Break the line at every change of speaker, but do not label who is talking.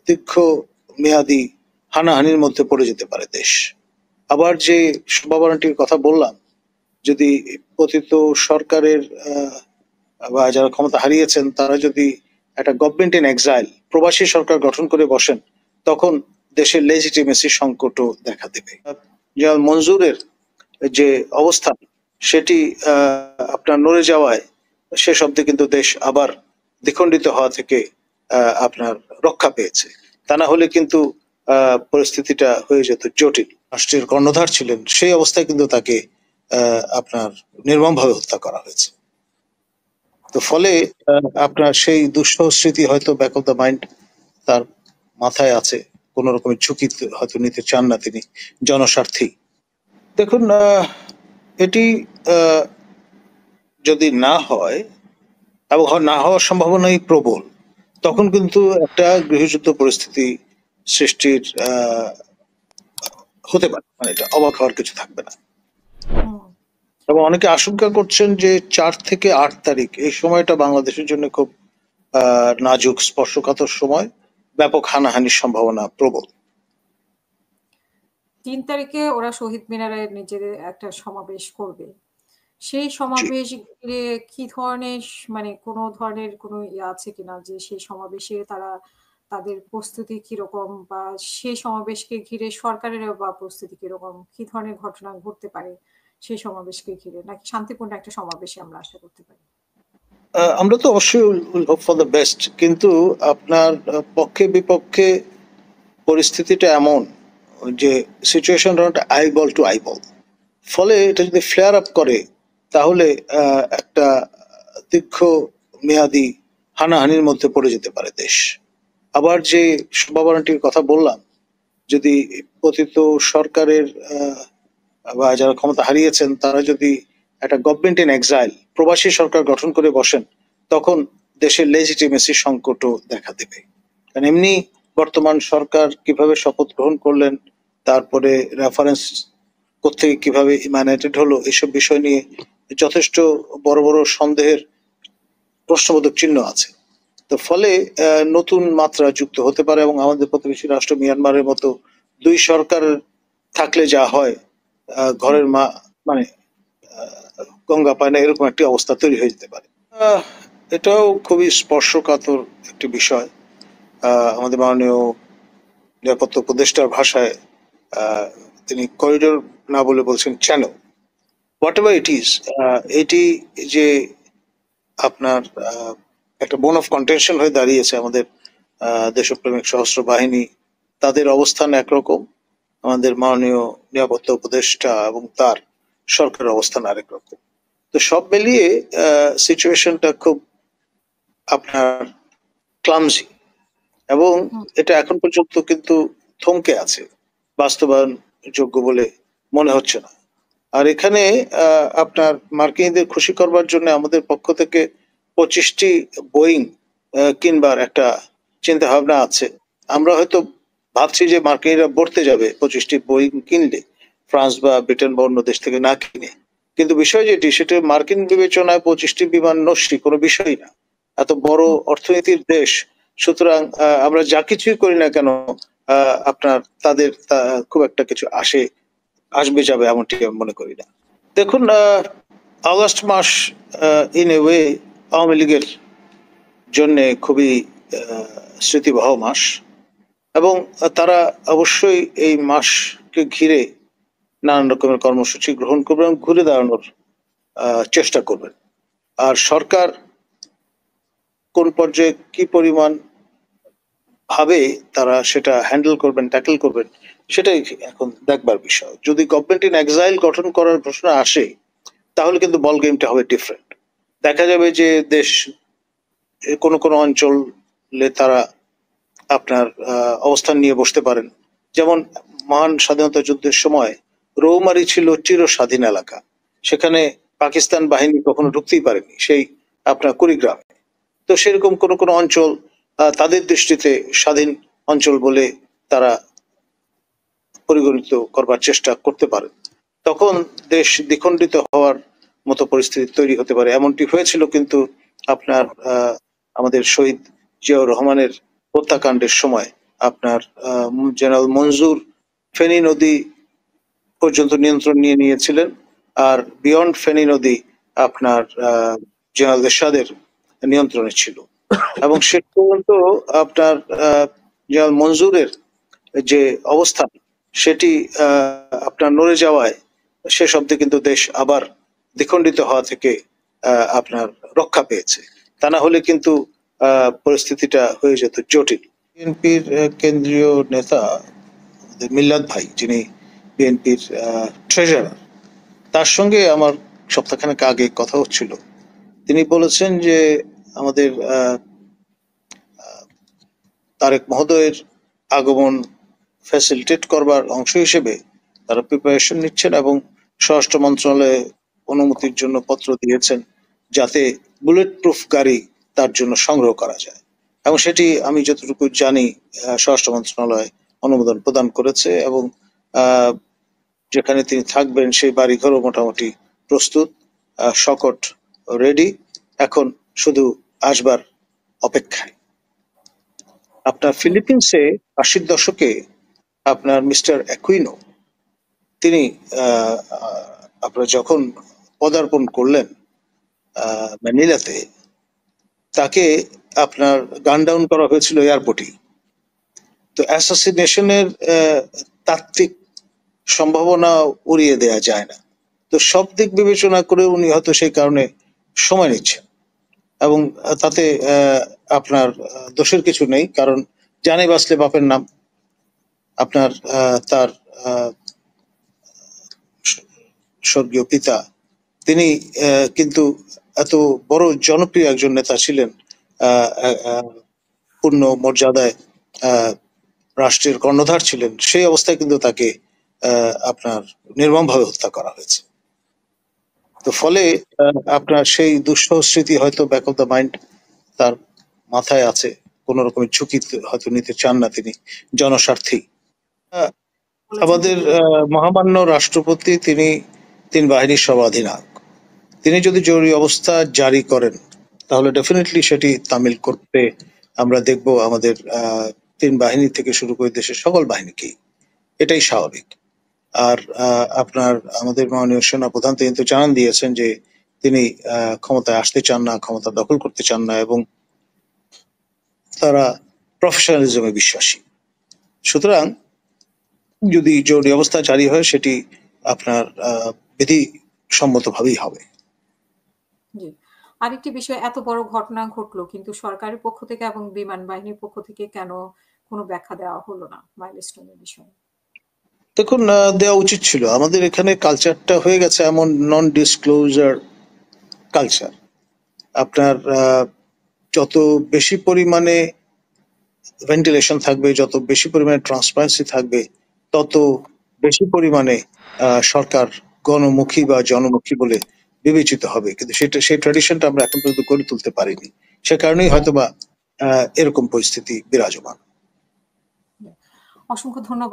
দীর্ঘ মেয়াদী হানাহানির মধ্যে পড়ে যেতে পারে দেশ। আবার যে সম্ভাবনাটির কথা বললাম, যদি পতিত সরকারের বা যারা ক্ষমতা হারিয়েছেন তারা যদি একটা গভর্নমেন্ট ইন এক্সাইল প্রবাসী সরকার গঠন করে বসেন, তখন দেশের লেজিটিমেসি সংকটও দেখা দেবে। যেমন মঞ্জুরের যে অবস্থান সেটি আপনার নড়ে যাওয়ায় সে শব্দে কিন্তু দেশ আবার দ্বিখণ্ডিত হওয়া থেকে আপনার রক্ষা পেয়েছে। তা না হলে কিন্তু পরিস্থিতিটা হয়ে যেত জটিল। রাষ্ট্রের কর্ণধার ছিলেন, সেই অবস্থায় কিন্তু তাকে আপনার নির্মমভাবে হত্যা করা হয়েছে। তো ফলে আপনার সেই দুঃসহ স্মৃতি হয়তো ব্যাক অফ দ্য মাইন্ড তার মাথায় আছে, কোন রকমের ঝুঁকি হয়তো নিতে চান না তিনি জনস্বার্থেই। দেখুন, এটি যদি না হয় এবং না হওয়ার সম্ভাবনাই প্রবল, তখন কিন্তু একটা গৃহযুদ্ধ পরিস্থিতি সৃষ্টির হতে পারে, মানে এটা অবাক হওয়ার কিছু থাকবে না। এবং অনেকে আশঙ্কা করছেন যে 4 থেকে 8 তারিখ এই সময়টা বাংলাদেশের জন্য খুব নাজুক স্পর্শকাতর সময়, ব্যাপক হানাহানির সম্ভাবনা প্রবল।
3 তারিখে ওরা শহীদ মিনারে নিজেদের একটা সমাবেশ করবে। সেই সমাবেশ ঘিরে কি ধরনের মানে কোনো ধরনের কোনো আছে কিনা যে সেই সমাবেশে তারা তাদের প্রস্তুতি কিরকম, বা সেই সমাবেশকে ঘিরে সরকারের বা প্রস্তুতি কিরকম, কি ধরনের ঘটনা ঘটতে পারে সেই সমাবেশকে ঘিরে, নাকি শান্তিপূর্ণ একটা সমাবেশে আমরা আশা করতে পারি?
আমরা তো অবশ্যই হোপ ফর দ্য বেস্ট, কিন্তু আপনার পক্ষে বিপক্ষে পরিস্থিতিটা এমন যে সিচুয়েশন আইবল টু আইবল। ফলে এটা যদি ফ্লেয়ার আপ করে তাহলে একটা দীর্ঘ মেয়াদী হানাহানির মধ্যে পড়ে যেতে পারে দেশ। আবার যে সম্ভাবনাটির কথা বললাম, যদি পতিত সরকারের বা যারা ক্ষমতা হারিয়েছেন তারা যদি একটা গভর্নমেন্ট ইন এক্সাইল প্রবাসী সরকার গঠন করে বসেন, তখন দেশের লেজিটিমেসি সংকটও দেখা দেবে। কারণ এমনি বর্তমান সরকার কিভাবে শপথ গ্রহণ করলেন, তারপরে রেফারেন্স কোথেকে কিভাবে ইমানেটেড হলো, এসব বিষয় নিয়ে যথেষ্ট বড় বড় সন্দেহের প্রশ্নবোধক চিহ্ন আছে। তো ফলে নতুন মাত্রা যুক্ত হতে পারে, এবং আমাদের প্রতিবেশী রাষ্ট্র মিয়ানমারের মতো 2 সরকার থাকলে যা হয়, ঘরের মা মানে গঙ্গা পায় না, এরকম একটি অবস্থা তৈরি হয়ে যেতে পারে। এটাও খুবই স্পর্শকাতর একটি বিষয়। আমাদের মাননীয় নিরাপত্তা উপদেষ্টার ভাষায় তিনি করিডোর না বলে বলছেন channel, what ever it is. এটি যে আপনার একটা বোন অফ কন্টেনশন হয়ে দাঁড়িয়েছে। আমাদের দেশপ্রেমিক সশস্ত্র বাহিনী তাদের অবস্থান একরকম, আমাদের মাননীয় নিরাপত্তা উপদেষ্টা এবং তার সরকারের অবস্থান আরেক রকম। তো সব মিলিয়ে সিচুয়েশনটা খুব আপনার ক্লামজি, এবং এটা এখন পর্যন্ত কিন্তু থমকে আছে, বাস্তবায়ন যোগ্য বলে মনে হচ্ছে না। আর এখানে আপনার মার্কিনীদের খুশি করবার জন্য আমাদের পক্ষ থেকে 25টি বোয়িং কিনবার একটা চিন্তা ভাবনা আছে। আমরা হয়তো ভাবছি যে মার্কিনীরা বর্তে যাবে 25টি বোয়িং কিনলে, ফ্রান্স বা ব্রিটেন বা অন্য দেশ থেকে না কিনে। কিন্তু বিষয় যেটি, সেটা মার্কিন বিবেচনায় 25টি বিমান নস্যি কোনো বিষয় না, এত বড় অর্থনীতির দেশ। সুতরাং আমরা যা কিছুই করি না কেন আপনার তাদের খুব একটা কিছু আসবে যাবে এমনটি আমি মনে করি না। দেখুন, আগস্ট মাস ইন এ ওয়ে আওয়ামী লীগের জন্য খুবই স্মৃতিবহ মাস, এবং তারা অবশ্যই এই মাসকে ঘিরে নানান রকমের কর্মসূচি গ্রহণ করবেন এবং ঘুরে দাঁড়ানোর চেষ্টা করবেন। আর সরকার কোন পর্যায়ে কি পরিমাণ ভাবে তারা সেটা হ্যান্ডেল করবেন, ট্যাকেল করবেন, সেটাই এখন দেখবার বিষয়। যদি গভর্নমেন্ট ইন এক্সাইল গঠন করার ঘোষণা আসে, তাহলে কিন্তু বল গেমটা হবে ডিফারেন্ট। দেখা যাবে যে দেশ কোন কোন অঞ্চলে তারা আপনার অবস্থান নিয়ে বসতে পারেন। যেমন মহান স্বাধীনতা যুদ্ধের সময় রৌমারী ছিল চির স্বাধীন এলাকা, সেখানে পাকিস্তান বাহিনী কখনো ঢুকতেই পারেনি, সেই আপনার কুড়িগ্রামে। তো সেরকম কোন কোন অঞ্চল তাদের দৃষ্টিতে স্বাধীন অঞ্চল বলে তারা পরিগণিত করবার চেষ্টা করতে পারে। তখন দেশ দ্বিখণ্ডিত হওয়ার মতো পরিস্থিতি তৈরি হতে পারে। এমনটি হয়েছিল কিন্তু আপনার আমাদের শহীদ জিয়াউর রহমানের হত্যাকাণ্ডের সময় আপনার জেনারেল মঞ্জুর ফেনী নদী পর্যন্ত নিয়ন্ত্রণ নিয়ে নিয়েছিলেন, আর বিয়ন্ড ফেনী নদী আপনার জেনারেল এরশাদের নিয়ন্ত্রণে ছিল। এবং শেষ পর্যন্ত আপনার জেনারেল মঞ্জুরের যে অবস্থান সেটি আপনার নড়ে যাওয়ায় শেষ অব্দি কিন্তু দেশ আবার দ্বিখণ্ডিত হওয়া থেকে আপনার রক্ষা পেয়েছে। তা না হলে কিন্তু পরিস্থিতিটা হয়ে যেত জটিল। বিএনপির কেন্দ্রীয় নেতা মিল্লাত ভাই, যিনি বিএনপির ট্রেজারার, তার সঙ্গে আমার সপ্তাহখানেক আগে কথা হচ্ছিল। তিনি বলেছেন যে আমাদের তারেক মহোদয়ের আগমন ফ্যাসিলিটেট করবার অংশ হিসেবে তারা প্রিপারেশন নিচ্ছেন এবং স্বরাষ্ট্র মন্ত্রণালয়ে অনুমতির জন্য পত্র দিয়েছেন যাতে বুলেট প্রুফ গাড়ি তার জন্য সংগ্রহ করা যায়। এবং সেটি আমি যতটুকু জানি স্বরাষ্ট্র মন্ত্রণালয় অনুমোদন প্রদান করেছে এবং যেখানে তিনি থাকবেন সেই বাড়িঘরও মোটামুটি প্রস্তুত, সকট রেডি, এখন শুধু আসবার অপেক্ষায়। আপনার ফিলিপিন্সে 80-র দশকে আপনার মিস্টার অ্যাকুইনো, তিনি আপনার যখন পদার্পণ করলেন ম্যানিলাতে, তাকে আপনার গান ডাউন করা হয়েছিল এয়ারপোর্টে। তো অ্যাসাসিনেশনের তাত্ত্বিক সম্ভাবনা উড়িয়ে দেয়া যায় না। তো সব দিক বিবেচনা করে উনি হয়তো সেই কারণে সময় নিচ্ছেন এবং তাতে আপনার দোষের কিছু নেই, কারণ জানে বাঁচলে বাপের নাম। আপনার তার স্বর্গীয় পিতা, তিনি কিন্তু এত বড় জনপ্রিয় একজন নেতা ছিলেন, পূর্ণ মর্যাদায় রাষ্ট্রের কর্ণধার ছিলেন। সেই অবস্থায় কিন্তু তাকে আপনার নির্মমভাবে হত্যা করা হয়েছে। তো ফলে আপনার সেই দুঃসহ স্মৃতি হয়তো ব্যাক অফ দ্য মাইন্ড তার মাথায় আছে, কোন রকমের ঝুঁকি হয়তো নিতে চান না তিনি, জনস্বার্থেই। আমাদের মহামান্য রাষ্ট্রপতি, তিনি 3 বাহিনীর সর্বাধিনায়ক। তিনি যদি জরুরি অবস্থা জারি করেন তাহলে ডেফিনেটলি সেটি তামিল করতে আমরা দেখব আমাদের 3 বাহিনী থেকে শুরু করে দেশের সকল বাহিনীকেই। এটাই স্বাভাবিক। আর আপনার আমাদের মাননীয় সেনাপ্রধান, তিনি তো জানান দিয়েছেন যে তিনি ক্ষমতায় আসতে চান না, ক্ষমতা দখল করতে চান না, এবং তারা প্রফেশনালিজমে বিশ্বাসী। সুতরাং যদি জরুরি অবস্থা জারি হয় সেটি আপনার বিধিসম্মতভাবেই হবে।
জি। আরেকটি বিষয়, এত বড় ঘটনা ঘটলো কিন্তু সরকারের পক্ষ থেকে এবং বিমান বাহিনীর পক্ষ থেকে কেন কোনো ব্যাখ্যা দেওয়া হলো না মাইলস্টোনের বিষয়ে?
দেখুন, দেওয়া উচিত ছিল। আমাদের এখানে কালচারটা হয়ে গেছে এমন নন ডিসক্লোজার কালচার। আপনার যত বেশি পরিমাণে ভেন্টিলেশন থাকবে, যত বেশি পরিমাণে ট্রান্সপারেন্সি থাকবে, তত বেশি পরিমাণে সরকার গণমুখী বা জনমুখী বলে বিবেচিত হবে। কিন্তু সেই ট্র্যাডিশনটা আমরা এখন পর্যন্ত গড়ে তুলতে পারিনি। সে কারণেই হয়তোবা এরকম পরিস্থিতি বিরাজমান।
অসংখ্য ধন্যবাদ।